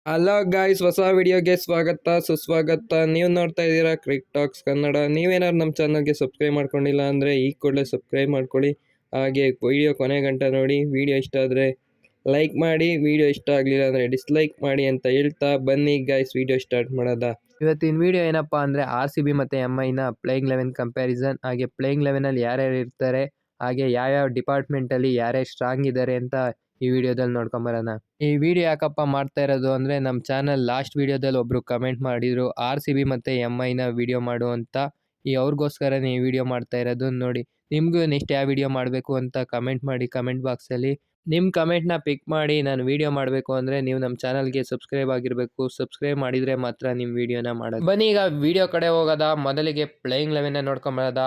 Hello guys, ಹೊಸ ವಿಡಿಯೋಗೆ ಸ್ವಾಗತ ಸುಸ್ವಾಗತ. ನೀವು ನೋಡ್ತಾ ಇದ್ದೀರಾ ಕ್ರಿಕ್ ಟಾಕ್ಸ್ ಕನ್ನಡ. ನೀವೇನಾದ್ರು ನಮ್ಮ ಚಾನಲ್ಗೆ ಸಬ್ಸ್ಕ್ರೈಬ್ ಮಾಡ್ಕೊಂಡಿಲ್ಲ ಅಂದರೆ ಈ ಕೂಡಲೇ ಸಬ್ಸ್ಕ್ರೈಬ್ ಮಾಡ್ಕೊಳ್ಳಿ. ಹಾಗೆ ವಿಡಿಯೋ ಕೊನೆ ಗಂಟ ನೋಡಿ. ವಿಡಿಯೋ ಇಷ್ಟ ಆದರೆ ಲೈಕ್ ಮಾಡಿ, ವಿಡಿಯೋ ಇಷ್ಟ ಆಗಲಿಲ್ಲ ಅಂದರೆ ಡಿಸ್ಲೈಕ್ ಮಾಡಿ ಅಂತ ಹೇಳ್ತಾ ಬನ್ನಿ ಗಾಯ್ಸ್, ವಿಡಿಯೋ ಸ್ಟಾರ್ಟ್ ಮಾಡೋದ. ಇವತ್ತಿನ ವಿಡಿಯೋ ಏನಪ್ಪ ಅಂದರೆ RCB ಮತ್ತು MIನ ಪ್ಲೇಯಿಂಗ್ 11 ಕಂಪ್ಯಾರಿಸನ್, ಹಾಗೆ ಪ್ಲೇಯಿಂಗ್ 11ಅಲ್ಲಿ ಯಾರ್ಯಾರು ಇರ್ತಾರೆ, ಹಾಗೆ ಯಾವ್ಯಾವ ಡಿಪಾರ್ಟ್ಮೆಂಟಲ್ಲಿ ಯಾರ್ಯಾರು ಸ್ಟ್ರಾಂಗ್ ಇದ್ದಾರೆ ಅಂತ ಈ ವಿಡಿಯೋದಲ್ಲಿ ನೋಡ್ಕೊಂಬರೋಣ. ಈ ವಿಡಿಯೋ ಯಾಕಪ್ಪ ಮಾಡ್ತಾ ಇರೋದು ಅಂದರೆ ನಮ್ಮ ಚಾನಲ್ ಲಾಸ್ಟ್ ವಿಡಿಯೋದಲ್ಲಿ ಒಬ್ರು ಕಮೆಂಟ್ ಮಾಡಿದ್ರು RCB ಮತ್ತು MIನ ವಿಡಿಯೋ ಮಾಡು ಅಂತ. ಅವ್ರಿಗೋಸ್ಕರನೇ ಈ ವಿಡಿಯೋ ಮಾಡ್ತಾ ಇರೋದು. ನೋಡಿ, ನಿಮಗೂ ನೆಕ್ಸ್ಟ್ ಯಾವ ವಿಡಿಯೋ ಮಾಡಬೇಕು ಅಂತ ಕಮೆಂಟ್ ಮಾಡಿ ಕಮೆಂಟ್ ಬಾಕ್ಸಲ್ಲಿ. ನಿಮ್ಮ ಕಮೆಂಟ್ನ ಪಿಕ್ ಮಾಡಿ ನಾನು ವಿಡಿಯೋ ಮಾಡಬೇಕು ಅಂದರೆ ನೀವು ನಮ್ಮ ಚಾನಲ್ಗೆ ಸಬ್ಸ್ಕ್ರೈಬ್ ಆಗಿರಬೇಕು. ಸಬ್ಸ್ಕ್ರೈಬ್ ಮಾಡಿದರೆ ಮಾತ್ರ ನಿಮ್ಮ ವಿಡಿಯೋನ ಮಾಡೋದು. ಬನ್ನಿ ಈಗ ವಿಡಿಯೋ ಕಡೆ ಹೋಗೋದ. ಮೊದಲಿಗೆ ಪ್ಲೇಯಿಂಗ್ 11 ನೋಡ್ಕೊಂಬರೋದ.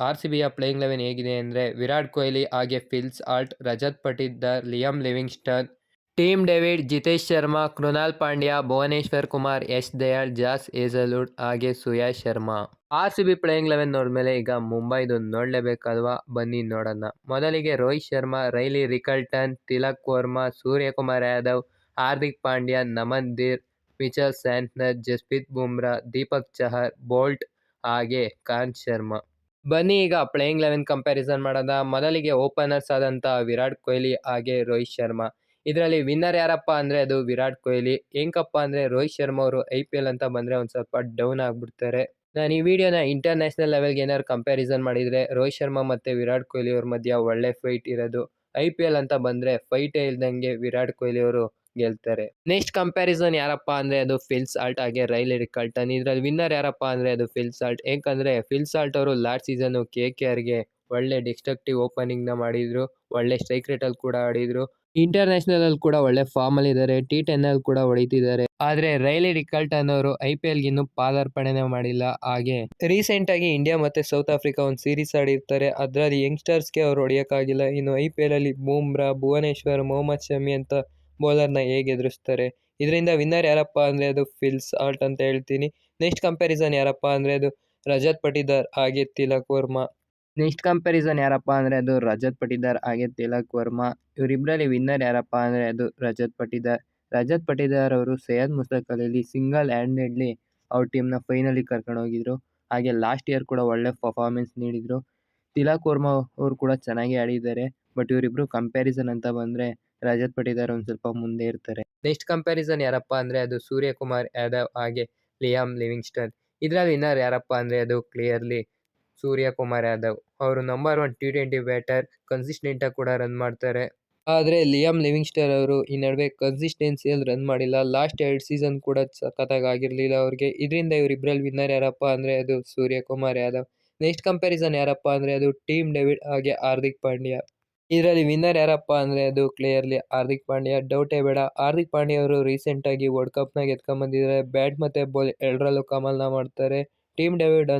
RCBಯ ಪ್ಲೇಯಿಂಗ್ 11 ಹೇಗಿದೆ ಅಂದರೆ ವಿರಾಟ್ ಕೊಹ್ಲಿ, ಹಾಗೆ Phil Salt, Rajat Patidar, Liam Livingstone, Tim David, Jitesh Sharma, Krunal Pandya, Bhuvneshwar Kumar, Yash Dayal, Josh Hazlewood, ಹಾಗೆ ಸುಯಾಶ್ ಶರ್ಮಾ. RCB ಪ್ಲೇಯಿಂಗ್ 11 ನೋಡಿದ್ಮೇಲೆ ಈಗ ಮುಂಬೈದು ನೋಡಲೇಬೇಕಲ್ವಾ? ಬನ್ನಿ ನೋಡೋಣ. ಮೊದಲಿಗೆ Rohit Sharma, Ryan Rickelton, Tilak Varma, Suryakumar Yadav, Hardik Pandya, Naman Dhir, Mitchell Santner, Jasprit Bumrah, Deepak Chahar, Boult, ಹಾಗೆ ಕಾಂತ್ ಶರ್ಮಾ. ಬನ್ನಿ ಈಗ ಪ್ಲೇಯಿಂಗ್ 11 ಕಂಪ್ಯಾರಿಸನ್ ಮಾಡೋಣ. ಮೊದಲಿಗೆ ಓಪನರ್ಸ್ ಆದಂಥ ವಿರಾಟ್ ಕೊಹ್ಲಿ ಹಾಗೆ ರೋಹಿತ್ ಶರ್ಮಾ. ಇದರಲ್ಲಿ ವಿನ್ನರ್ ಯಾರಪ್ಪ ಅಂದರೆ ಅದು ವಿರಾಟ್ ಕೊಹ್ಲಿ. ಹೆಂಗಪ್ಪ ಅಂದರೆ ರೋಹಿತ್ ಶರ್ಮಾ ಅವರು IPL ಅಂತ ಬಂದರೆ ಒಂದು ಸ್ವಲ್ಪ ಡೌನ್ ಆಗಿಬಿಡ್ತಾರೆ. ನಾನು ಈ ವಿಡಿಯೋನ ಇಂಟರ್ನ್ಯಾಷನಲ್ ಲೆವೆಲ್ಗೆ ಏನಾದ್ರು ಕಂಪ್ಯಾರಿಸನ್ ಮಾಡಿದರೆ ರೋಹಿತ್ ಶರ್ಮಾ ಮತ್ತು ವಿರಾಟ್ ಕೊಹ್ಲಿ ಅವ್ರ ಮಧ್ಯ ಒಳ್ಳೆ ಫೈಟ್ ಇರೋದು. IPL ಅಂತ ಬಂದರೆ ಫೈಟೇ ಇಲ್ದಂಗೆ ವಿರಾಟ್ ಕೊಹ್ಲಿ ಅವರು ಗೆಲ್ತಾರೆ. ನೆಕ್ಸ್ಟ್ ಕಂಪ್ಯಾರಿಸನ್ ಯಾರಪ್ಪ ಅಂದರೆ ಅದು ಫಿಲ್ ಸಾಲ್ಟ್ ಹಾಗೆ ರೈಲಿ ರಿಕಲ್ಟನ್. ಇದರಲ್ಲಿ ವಿನ್ನರ್ ಯಾರಪ್ಪ ಅಂದರೆ ಅದು ಫಿಲ್ ಸಾಲ್ಟ್. ಯಾಕಂದರೆ ಫಿಲ್ ಸಾಲ್ಟ್ ಅವರು ಲಾಸ್ಟ್ ಸೀಸನ್ನು KKRಗೆ ಒಳ್ಳೆ ಡಿಸ್ಟ್ರಕ್ಟಿವ್ ಓಪನಿಂಗ್ನ ಮಾಡಿದ್ರು, ಒಳ್ಳೆ ಸ್ಟ್ರೈಕ್ ರೇಟಲ್ಲಿ ಕೂಡ ಆಡಿದ್ರು, ಇಂಟರ್ನ್ಯಾಷನಲ್ ಅಲ್ಲಿ ಕೂಡ ಒಳ್ಳೆ ಫಾರ್ಮ್ ಅಲ್ಲಿ ಇದ್ದಾರೆ, T10 ಅಲ್ಲಿ ಕೂಡ ಹೊಡಿತಿದ್ದಾರೆ. ಆದ್ರೆ ರೈಲಿ ರಿಕಲ್ಟನ್ ಅವರು IPLಗೆ ಇನ್ನೂ ಪಾದಾರ್ಪಣೆನೇ ಮಾಡಿಲ್ಲ. ಹಾಗೆ ರೀಸೆಂಟ್ ಆಗಿ ಇಂಡಿಯಾ ಮತ್ತೆ ಸೌತ್ ಆಫ್ರಿಕಾ ಒಂದು ಸೀರೀಸ್ ಆಡಿರ್ತಾರೆ, ಅದರಲ್ಲಿ ಯಂಗ್ಸ್ಟರ್ಸ್ಗೆ ಅವ್ರು ಹೊಡಿಯೋಕ್ಕಾಗಿಲ್ಲ. ಇನ್ನು IPL ಅಲ್ಲಿ ಬೂಮ್ರಾ, ಭುವನೇಶ್ವರ್, ಮೊಹಮ್ಮದ್ ಶಮಿ ಅಂತ ಬೌಲರ್ನ ಹೇಗೆ ಎದುರಿಸ್ತಾರೆ. ಇದರಿಂದ ವಿನ್ನರ್ ಯಾರಪ್ಪ ಅಂದರೆ ಅದು ಫಿಲ್ ಸಾಲ್ಟ್ ಅಂತ ಹೇಳ್ತೀನಿ. ನೆಕ್ಸ್ಟ್ ಕಂಪ್ಯಾರಿಸನ್ ಯಾರಪ್ಪ ಅಂದರೆ ಅದು ರಜತ್ ಪಟಿದಾರ್ ಹಾಗೆ ತಿಲಕ್ ವರ್ಮಾ. ನೆಕ್ಸ್ಟ್ ಕಂಪ್ಯಾರಿಸನ್ ಯಾರಪ್ಪ ಅಂದರೆ ಅದು ರಜತ್ ಪಟಿದಾರ್ ಹಾಗೆ ತಿಲಕ್ ವರ್ಮಾ. ಇವರಿಬ್ಬರಲ್ಲಿ ವಿನ್ನರ್ ಯಾರಪ್ಪ ಅಂದರೆ ಅದು ರಜತ್ ಪಟಿದಾರ್. ರಜತ್ ಪಟಿದಾರ್ ಅವರು ಸೈಯದ್ ಮುಸ್ತಕ್ ಅಲಿಲಿ ಸಿಂಗಲ್ ಹ್ಯಾಂಡೆಡ್ಲಿ ಅವ್ರ ಟೀಮ್ನ ಫೈನಲಿಗೆ ಕರ್ಕೊಂಡು ಹೋಗಿದ್ರು. ಹಾಗೆ ಲಾಸ್ಟ್ ಇಯರ್ ಕೂಡ ಒಳ್ಳೆ ಪರ್ಫಾರ್ಮೆನ್ಸ್ ನೀಡಿದರು. ತಿಲಕ್ ವರ್ಮಾ ಅವರು ಕೂಡ ಚೆನ್ನಾಗಿ ಆಡಿದ್ದಾರೆ. ಬಟ್ ಇವರಿಬ್ರು ಕಂಪ್ಯಾರಿಸನ್ ಅಂತ ಬಂದರೆ ರಜತ್ ಪಟಿದಾರ್ ಒಂದು ಸ್ವಲ್ಪ ಮುಂದೆ ಇರ್ತಾರೆ. ನೆಕ್ಸ್ಟ್ ಕಂಪ್ಯಾರಿಸನ್ ಯಾರಪ್ಪ ಅಂದರೆ ಅದು ಸೂರ್ಯಕುಮಾರ್ ಯಾದವ್ ಹಾಗೆ ಲಿಯಾಮ್ ಲಿವಿಂಗ್ಸ್ಟನ್. ಇದರಲ್ಲಿ ವಿನ್ನರ್ ಯಾರಪ್ಪ ಅಂದರೆ ಅದು ಕ್ಲಿಯರ್ಲಿ ಸೂರ್ಯಕುಮಾರ್ ಯಾದವ್. ಅವರು ನಂಬರ್ 1 T20 ಬ್ಯಾಟರ್, ಕನ್ಸಿಸ್ಟೆಂಟಾಗಿ ಕೂಡ ರನ್ ಮಾಡ್ತಾರೆ. ಆದರೆ ಲಿಯಾಮ್ ಲಿವಿಂಗ್ಸ್ಟನ್ ಅವರು ಈ ನಡುವೆ ಕನ್ಸಿಸ್ಟೆನ್ಸಿಯಲ್ಲಿ ರನ್ ಮಾಡಿಲ್ಲ. ಲಾಸ್ಟ್ 2 ಸೀಸನ್ ಕೂಡ ಸಖತ್ತಾಗಿ ಆಗಿರಲಿಲ್ಲ ಅವ್ರಿಗೆ. ಇದರಿಂದ ಇವರಿಬ್ಬರಲ್ಲಿ ವಿನ್ನರ್ ಯಾರಪ್ಪ ಅಂದರೆ ಅದು ಸೂರ್ಯಕುಮಾರ್ ಯಾದವ್. ನೆಕ್ಸ್ಟ್ ಕಂಪ್ಯಾರಿಸನ್ ಯಾರಪ್ಪ ಅಂದರೆ ಅದು ಟೀಮ್ ಡೇವಿಡ್ ಹಾಗೆ ಹಾರ್ದಿಕ್ ಪಾಂಡ್ಯ. ಇದರಲ್ಲಿ ವಿನ್ನರ್ ಯಾರಪ್ಪ ಅಂದರೆ ಅದು ಕ್ಲಿಯರ್ಲಿ ಹಾರ್ದಿಕ್ ಪಾಂಡ್ಯ, ಡೌಟೇ ಬೇಡ. ಹಾರ್ದಿಕ್ ಪಾಂಡ್ಯ ಅವರು ರೀಸೆಂಟಾಗಿ ವರ್ಲ್ಡ್ ಕಪ್ನಾಗ ಎತ್ಕೊಂಡ್ಬಂದಿದ್ದಾರೆ. ಬ್ಯಾಟ್ ಮತ್ತು ಬಾಲ್ ಎರಡರಲ್ಲೂ ಕಮಾಲ್ನ ಮಾಡ್ತಾರೆ. ಟೀಮ್ ಡೇವಿಡ್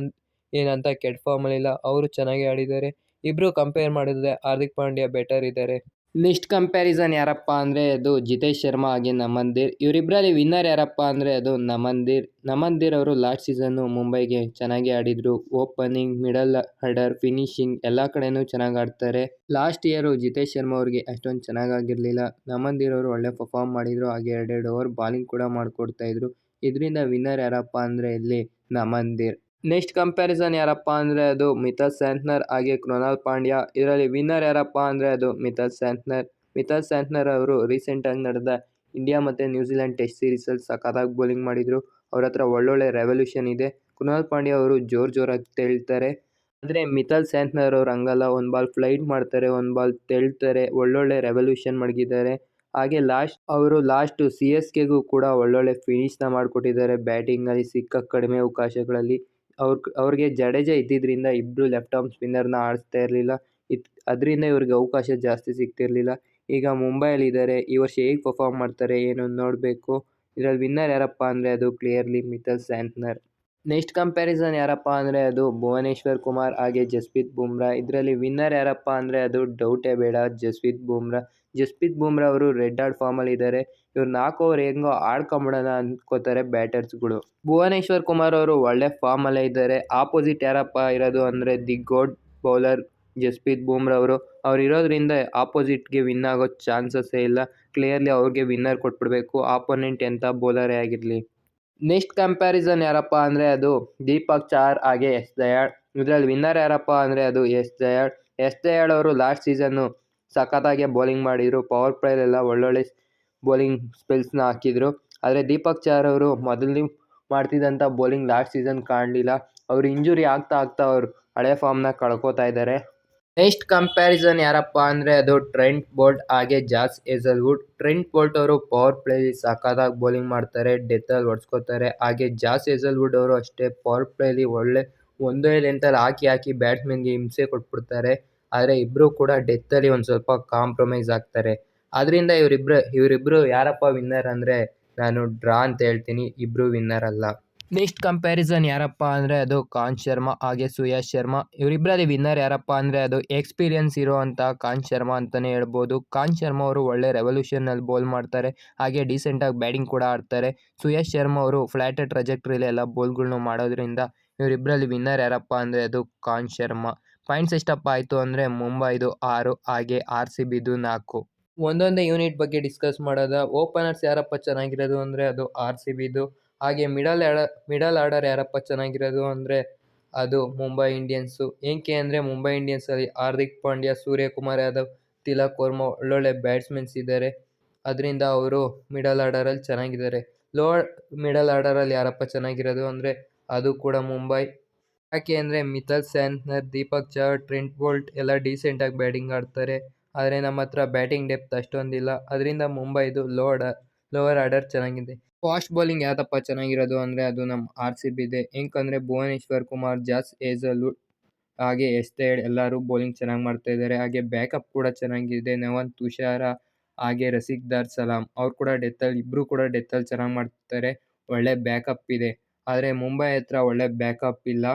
ಏನಂತ ಕೆಟ್ಟ ಫಾರ್ಮಲ್ಲಿಲ್ಲ, ಅವರು ಚೆನ್ನಾಗಿ ಆಡಿದ್ದಾರೆ. ಇಬ್ಬರು ಕಂಪೇರ್ ಮಾಡಿದ್ರೆ ಹಾರ್ದಿಕ್ ಪಾಂಡ್ಯ ಬೆಟರ್ ಇದ್ದಾರೆ. ನೆಕ್ಸ್ಟ್ ಕಂಪ್ಯಾರಿಸನ್ ಯಾರಪ್ಪ ಅಂದರೆ ಅದು ಜಿತೇಶ್ ಶರ್ಮಾ ಹಾಗೆ ನಮನ್ ಧೀರ್. ಇವರಿಬ್ಬರಲ್ಲಿ ವಿನ್ನರ್ ಯಾರಪ್ಪ ಅಂದರೆ ಅದು ನಮನ್ ಧೀರ್. ನಮನ್ ಧೀರ್ ಅವರು ಲಾಸ್ಟ್ ಸೀಸನ್ನು ಮುಂಬೈಗೆ ಚೆನ್ನಾಗಿ ಆಡಿದರು. ಓಪನಿಂಗ್, ಮಿಡಲ್ ಆರ್ಡರ್, ಫಿನಿಶಿಂಗ್ ಎಲ್ಲ ಕಡೆನೂ ಚೆನ್ನಾಗಿ ಆಡ್ತಾರೆ. ಲಾಸ್ಟ್ ಇಯರು ಜಿತೇಶ್ ಶರ್ಮಾ ಅವರಿಗೆ ಅಷ್ಟೊಂದು ಚೆನ್ನಾಗಾಗಿರಲಿಲ್ಲ. ನಮನ್ ಧೀರ್ ಅವರು ಒಳ್ಳೆ ಪರ್ಫಾರ್ಮ್ ಮಾಡಿದರು, ಹಾಗೆ 2 ಓವರ್ ಬಾಲಿಂಗ್ ಕೂಡ ಮಾಡಿಕೊಡ್ತಾ ಇದ್ರು. ಇದರಿಂದ ವಿನ್ನರ್ ಯಾರಪ್ಪ ಅಂದರೆ ಇಲ್ಲಿ ನಮನ್ ಧೀರ್. ನೆಕ್ಸ್ಟ್ ಕಂಪ್ಯಾರಿಸನ್ ಯಾರಪ್ಪ ಅಂದರೆ ಅದು ಮಿಚೆಲ್ ಸ್ಯಾಂಟ್ನರ್ ಹಾಗೆ ಕೃಣಾಲ್ ಪಾಂಡ್ಯ. ಇದರಲ್ಲಿ ವಿನ್ನರ್ ಯಾರಪ್ಪ ಅಂದರೆ ಅದು ಮಿಚೆಲ್ ಸ್ಯಾಂಟ್ನರ್. ಮಿಚೆಲ್ ಸ್ಯಾಂಟ್ನರ್ ಅವರು ರೀಸೆಂಟಾಗಿ ನಡೆದ ಇಂಡಿಯಾ ಮತ್ತು ನ್ಯೂಜಿಲೆಂಡ್ ಟೆಸ್ಟ್ ಸೀರೀಸಲ್ಲಿ ಸಖತ್ತಾಗಿ ಬೌಲಿಂಗ್ ಮಾಡಿದರು. ಅವ್ರ ಹತ್ರ ಒಳ್ಳೊಳ್ಳೆ ರೆವಲ್ಯೂಷನ್ ಇದೆ. ಕೃಣಾಲ್ ಪಾಂಡ್ಯ ಅವರು ಜೋರಾಗಿ ತೇಳ್ತಾರೆ. ಆದರೆ ಮಿಚೆಲ್ ಸ್ಯಾಂಟ್ನರ್ ಅವರು ಹಂಗಲ್ಲ, ಒಂದು ಬಾಲ್ ಫ್ಲೈಟ್ ಮಾಡ್ತಾರೆ, ಒಂದು ಬಾಲ್ ತೇಳ್ತಾರೆ, ಒಳ್ಳೊಳ್ಳೆ ರೆವಲ್ಯೂಷನ್ ಮಡಗಿದ್ದಾರೆ. ಹಾಗೆ ಅವರು ಲಾಸ್ಟ್ CSKಗೂ ಕೂಡ ಒಳ್ಳೊಳ್ಳೆ ಫಿನಿಶ್ನ ಮಾಡಿಕೊಟ್ಟಿದ್ದಾರೆ. ಬ್ಯಾಟಿಂಗಲ್ಲಿ ಸಿಕ್ಕ ಕಡಿಮೆ ಅವಕಾಶಗಳಲ್ಲಿ ಅವ್ರಿಗೆ ಜಡೇಜಾ ಇದ್ದಿದ್ದರಿಂದ ಇಬ್ಬರು ಲೆಫ್ಟ್ ಆರ್ಮ್ ಸ್ಪಿನ್ನರ್ನ ಆಡಿಸ್ತಾ ಇರಲಿಲ್ಲ. ಅದರಿಂದ ಇವ್ರಿಗೆ ಅವಕಾಶ ಜಾಸ್ತಿ ಸಿಗ್ತಿರಲಿಲ್ಲ. ಈಗ ಮುಂಬೈಯಲ್ಲಿ ಇದ್ದಾರೆ. ಈ ವರ್ಷ ಹೇಗೆ ಪರ್ಫಾರ್ಮ್ ಮಾಡ್ತಾರೆ ಏನು ನೋಡಬೇಕು. ಇದರಲ್ಲಿ ವಿನ್ನರ್ ಯಾರಪ್ಪ ಅಂದರೆ ಅದು clearly Mitchell Santner. Next comparison ಯಾರಪ್ಪ ಅಂದರೆ ಅದು ಭುವನೇಶ್ವರ್ ಕುಮಾರ್ ಹಾಗೆ ಜಸ್ಪ್ರೀತ್ ಬುಮ್ರಾ. ಇದರಲ್ಲಿ ವಿನ್ನರ್ ಯಾರಪ್ಪ ಅಂದರೆ ಅದು ಡೌಟೇ ಬೇಡ, ಜಸ್ಪ್ರೀತ್ ಬುಮ್ರಾ. ಜಸ್ಪ್ರೀತ್ ಬುಮ್ರಾ ಅವರು ರೆಡ್ ಹಾರ್ಟ್ ಫಾರ್ಮಲ್ಲಿ ಇದ್ದಾರೆ. ಇವ್ರು 4 ಓವರ್ ಹೆಂಗೋ ಆಡ್ಕೊಂಬಿಡೋಣ ಅಂದ್ಕೋತಾರೆ ಬ್ಯಾಟರ್ಸ್ಗಳು. ಭುವನೇಶ್ವರ್ ಕುಮಾರ್ ಅವರು ಒಳ್ಳೆ ಫಾರ್ಮಲ್ಲೇ ಇದ್ದಾರೆ. ಆಪೋಸಿಟ್ ಯಾರಪ್ಪ ಇರೋದು ಅಂದರೆ ದಿ ಗೋಡ್ ಬೌಲರ್ ಜಸ್ಪ್ರೀತ್ ಬೂಮ್ರಾ ಅವ್ರು ಇರೋದ್ರಿಂದ ಆಪೋಸಿಟ್ಗೆ ವಿನ್ ಆಗೋ ಚಾನ್ಸಸ್ಸೇ ಇಲ್ಲ. ಕ್ಲಿಯರ್ಲಿ ಅವ್ರಿಗೆ ವಿನ್ನರ್ ಕೊಟ್ಬಿಡ್ಬೇಕು, ಆಪೋನೆಂಟ್ ಎಂಥ ಬೌಲರೇ ಆಗಿರಲಿ. ನೆಕ್ಸ್ಟ್ ಕಂಪ್ಯಾರಿಸನ್ ಯಾರಪ್ಪ ಅಂದರೆ ಅದು ದೀಪಕ್ ಚಾರ್ ಹಾಗೆ ಎಸ್ ದಯಾಳ್. ಇದರಲ್ಲಿ ವಿನ್ನರ್ ಯಾರಪ್ಪ ಅಂದರೆ ಅದು ಎಸ್ ದಯಾಳ್. ಎಸ್ ದಯಾಳ್ ಅವರು ಲಾಸ್ಟ್ ಸೀಸನ್ನು ಸಖತ್ತಾಗೆ ಬೌಲಿಂಗ್ ಮಾಡಿದರು. ಪವರ್ ಪ್ಲೇಲೆಲ್ಲ ಒಳ್ಳೊಳ್ಳೆ ಬೌಲಿಂಗ್ ಸ್ಪೆಲ್ಸ್ನ ಹಾಕಿದರು. ಆದರೆ ದೀಪಕ್ ಚಾರ್ ಅವರು ಮೊದಲು ಮಾಡ್ತಿದ್ದಂಥ ಬೌಲಿಂಗ್ ಲಾಸ್ಟ್ ಸೀಸನ್ ಕಾಣಲಿಲ್ಲ. ಅವರು ಇಂಜುರಿ ಆಗ್ತಾ ಅವ್ರು ಹಳೆ ಫಾರ್ಮ್ನ ಕಳ್ಕೊತಾ ಇದ್ದಾರೆ. ನೆಕ್ಸ್ಟ್ ಕಂಪ್ಯಾರಿಸನ್ ಯಾರಪ್ಪ ಅಂದರೆ ಅದು ಟ್ರೆಂಟ್ ಬೋಲ್ಟ್ ಹಾಗೆ ಜಾಸ್ ಹೇಜಲ್ವುಡ್. ಟ್ರೆಂಟ್ ಬೋಲ್ಟ್ ಅವರು ಪವರ್ ಪ್ಲೇಲಿ ಸಖತ್ತಾಗಿ ಬೌಲಿಂಗ್ ಮಾಡ್ತಾರೆ, ಡೆತ್ತಲ್ಲಿ ಹೊಡ್ಸ್ಕೊತಾರೆ. ಹಾಗೆ ಜಾಸ್ ಹೇಜಲ್ವುಡ್ ಅವರು ಅಷ್ಟೇ ಪವರ್ ಪ್ಲೇಲಿ ಒಳ್ಳೆ ಒಂದೇ ಲೆಂತಲ್ಲಿ ಹಾಕಿ ಬ್ಯಾಟ್ಸ್ಮನ್ಗೆ ಹಿಂಸೆ ಕೊಟ್ಬಿಡ್ತಾರೆ. ಆದರೆ ಇಬ್ಬರು ಕೂಡ ಡೆತ್ತಲ್ಲಿ ಒಂದು ಸ್ವಲ್ಪ ಕಾಂಪ್ರಮೈಸ್ ಆಗ್ತಾರೆ. ಅದರಿಂದ ಇವರಿಬ್ಬರು ಯಾರಪ್ಪ ವಿನ್ನರ್ ಅಂದರೆ ನಾನು ಡ್ರಾ ಅಂತ ಹೇಳ್ತೀನಿ, ಇಬ್ಬರು ವಿನ್ನರ್ ಅಲ್ಲ. ನೆಕ್ಸ್ಟ್ ಕಂಪ್ಯಾರಿಸನ್ ಯಾರಪ್ಪ ಅಂದರೆ ಅದು ಕಾಂತ್ ಶರ್ಮಾ ಹಾಗೆ ಸುಯಶ್ ಶರ್ಮಾ. ಇವರಿಬ್ಬರಲ್ಲಿ ವಿನ್ನರ್ ಯಾರಪ್ಪ ಅಂದರೆ ಅದು ಎಕ್ಸ್ಪೀರಿಯನ್ಸ್ ಇರೋವಂಥ ಕಾಂತ್ ಶರ್ಮಾ ಅಂತಲೇ ಹೇಳ್ಬೋದು. ಕಾಂತ್ ಶರ್ಮಾ ಅವರು ಒಳ್ಳೆ ರೆವಲ್ಯೂಷನಲ್ಲಿ ಬೌಲ್ ಮಾಡ್ತಾರೆ, ಹಾಗೆ ಡೀಸೆಂಟಾಗಿ ಬ್ಯಾಟಿಂಗ್ ಕೂಡ ಆಡ್ತಾರೆ. ಸುಯಶ್ ಶರ್ಮಾ ಅವರು ಫ್ಲ್ಯಾಟರ್ ಟ್ರಜೆಕ್ಟ್ರಿಲಿ ಎಲ್ಲ ಬೌಲ್ಗಳ್ನ ಮಾಡೋದ್ರಿಂದ ಇವರಿಬ್ಬರಲ್ಲಿ ವಿನ್ನರ್ ಯಾರಪ್ಪ ಅಂದರೆ ಅದು ಕಾಂತ್ ಶರ್ಮಾ. ಪಾಯಿಂಟ್ಸ್ ಎಷ್ಟಪ್ಪ ಆಯಿತು ಅಂದರೆ ಮುಂಬೈದು 6 ಹಾಗೆ RCBದು 4. ಒಂದೊಂದೇ ಯೂನಿಟ್ ಬಗ್ಗೆ ಡಿಸ್ಕಸ್ ಮಾಡೋದ. ಓಪನರ್ಸ್ ಯಾರಪ್ಪ ಚೆನ್ನಾಗಿರೋದು ಅಂದರೆ ಅದು RCBದು. ಹಾಗೆ ಮಿಡಲ್ ಆರ್ಡರ್ ಯಾರಪ್ಪ ಚೆನ್ನಾಗಿರೋದು ಅಂದರೆ ಅದು ಮುಂಬೈ ಇಂಡಿಯನ್ಸು. ಏಕೆ ಅಂದರೆ ಮುಂಬೈ ಇಂಡಿಯನ್ಸಲ್ಲಿ ಹಾರ್ದಿಕ್ ಪಾಂಡ್ಯ, ಸೂರ್ಯಕುಮಾರ್ ಯಾದವ್, ತಿಲಕ್ ವರ್ಮಾ ಒಳ್ಳೊಳ್ಳೆ ಬ್ಯಾಟ್ಸ್ಮನ್ಸ್ ಇದ್ದಾರೆ. ಅದರಿಂದ ಅವರು ಮಿಡಲ್ ಆರ್ಡರಲ್ಲಿ ಚೆನ್ನಾಗಿದ್ದಾರೆ. ಲೋವರ್ ಮಿಡಲ್ ಆರ್ಡರಲ್ಲಿ ಯಾರಪ್ಪ ಚೆನ್ನಾಗಿರೋದು ಅಂದರೆ ಅದು ಕೂಡ ಮುಂಬೈ. ಯಾಕೆ ಅಂದರೆ Mitchell Santner, Deepak Chahar, Trent Boult ಎಲ್ಲ ಡೀಸೆಂಟಾಗಿ ಬ್ಯಾಟಿಂಗ್ ಆಡ್ತಾರೆ. ಆದರೆ ನಮ್ಮ ಹತ್ರ ಬ್ಯಾಟಿಂಗ್ ಡೆಪ್ತ್ ಅಷ್ಟೊಂದಿಲ್ಲ. ಅದರಿಂದ ಮುಂಬೈದು ಲೋವರ್ ಆರ್ಡರ್ ಚೆನ್ನಾಗಿದೆ. ಫಾಸ್ಟ್ ಬೌಲಿಂಗ್ ಯಾವ್ದಪ್ಪ ಚೆನ್ನಾಗಿರೋದು ಅಂದರೆ ಅದು ನಮ್ಮ RCBದೆ. ಏಕೆಂದರೆ ಭುವನೇಶ್ವರ್ ಕುಮಾರ್, ಜಾಸ್ ಹೇಜಲ್ವುಡ್ ಹಾಗೆ ಎಸ್ ದಯಾಳ್ ಎಲ್ಲರೂ ಬೌಲಿಂಗ್ ಚೆನ್ನಾಗಿ ಮಾಡ್ತಾ ಇದ್ದಾರೆ. ಹಾಗೆ ಬ್ಯಾಕಪ್ ಕೂಡ ಚೆನ್ನಾಗಿದೆ. ನವನ್ ತುಷಾರ ಹಾಗೆ ರಸಿಕ್ದಾರ್ ಸಲಾಮ್ ಅವ್ರು ಕೂಡ ಇಬ್ಬರು ಕೂಡ ಡೆತ್ತಲ್ಲಿ ಚೆನ್ನಾಗಿ ಮಾಡ್ತಾರೆ. ಒಳ್ಳೆ ಬ್ಯಾಕಪ್ ಇದೆ. ಆದರೆ ಮುಂಬೈ ಹತ್ರ ಒಳ್ಳೆ ಬ್ಯಾಕಪ್ ಇಲ್ಲ.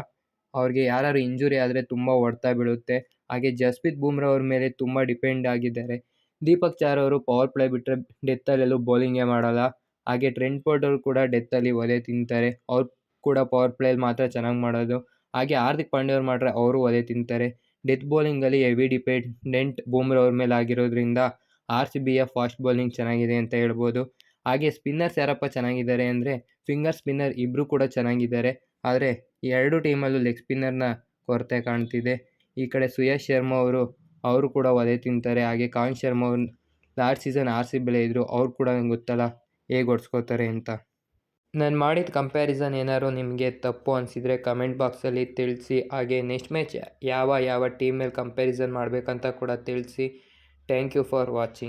ಅವ್ರಿಗೆ ಯಾರು ಇಂಜುರಿ ಆದರೆ ತುಂಬ ಹೊಡ್ತಾ ಬೀಳುತ್ತೆ. ಹಾಗೆ ಜಸ್ಪ್ರೀತ್ ಬೂಮ್ರಾ ಅವ್ರ ಮೇಲೆ ತುಂಬ ಡಿಪೆಂಡ್ ಆಗಿದ್ದಾರೆ. ದೀಪಕ್ ಚಾರ್ ಅವರು ಪವರ್ ಪ್ಲೇ ಬಿಟ್ಟರೆ ಡೆತ್ತಲ್ಲೆಲ್ಲೂ ಬೌಲಿಂಗೇ ಮಾಡಲ್ಲ. ಹಾಗೆ ಟ್ರೆಂಟ್ ಬೋಲ್ಟ್ ಅವರು ಕೂಡ ಡೆತ್ತಲ್ಲಿ ಒದೆ ತಿಂತಾರೆ. ಅವ್ರು ಕೂಡ ಪವರ್ ಪ್ಲೇಯಲ್ಲಿ ಮಾತ್ರ ಚೆನ್ನಾಗಿ ಮಾಡೋದು. ಹಾಗೆ ಹಾರ್ದಿಕ್ ಪಾಂಡ್ಯ ಅವ್ರು ಮಾಡ್ರೆ ಅವರು ಒದೆ ತಿಂತಾರೆ. ಡೆತ್ ಬೌಲಿಂಗಲ್ಲಿ ಹೆವಿ ಡಿಪೆಂಡೆಂಟ್ ಬೂಮ್ರಾ ಅವ್ರ ಮೇಲೆ ಆಗಿರೋದ್ರಿಂದ RCBಯ ಫಾಸ್ಟ್ ಬೌಲಿಂಗ್ ಚೆನ್ನಾಗಿದೆ ಅಂತ ಹೇಳ್ಬೋದು. ಹಾಗೆ ಸ್ಪಿನ್ನರ್ಸ್ ಯಾರಪ್ಪ ಚೆನ್ನಾಗಿದ್ದಾರೆ ಅಂದರೆ ಫಿಂಗರ್ ಸ್ಪಿನ್ನರ್ ಇಬ್ಬರು ಕೂಡ ಚೆನ್ನಾಗಿದ್ದಾರೆ. ಆದರೆ ಎರಡು ಟೀಮಲ್ಲೂ ಲೆಗ್ ಸ್ಪಿನ್ನರ್ನ ಕೊರತೆ ಕಾಣ್ತಿದೆ. ಈ ಕಡೆ ಸುಯಶ್ ಶರ್ಮಾ ಅವರು ಕೂಡ ಒದೆ ತಿಂತಾರೆ. ಹಾಗೆ ಕಾಂತ್ ಶರ್ಮಾ ಅವ್ರು ಲಾಸ್ಟ್ ಸೀಸನ್ RCBಲೇ ಇದ್ದರು. ಅವ್ರು ಕೂಡ ನಂಗೆ ಗೊತ್ತಲ್ಲ ಹೇಗೆ ಹೊಡ್ಸ್ಕೋತಾರೆ ಅಂತ. ನಾನು ಮಾಡಿದ ಕಂಪ್ಯಾರಿಸನ್ ಏನಾದ್ರು ನಿಮಗೆ ತಪ್ಪು ಅನಿಸಿದರೆ ಕಮೆಂಟ್ ಬಾಕ್ಸಲ್ಲಿ ತಿಳಿಸಿ. ಹಾಗೆ ನೆಕ್ಸ್ಟ್ ಮ್ಯಾಚ್ ಯಾವ ಟೀಮ್ ಮೇಲೆ ಕಂಪ್ಯಾರಿಸನ್ ಮಾಡಬೇಕಂತ ಕೂಡ ತಿಳಿಸಿ. Thank you for watching.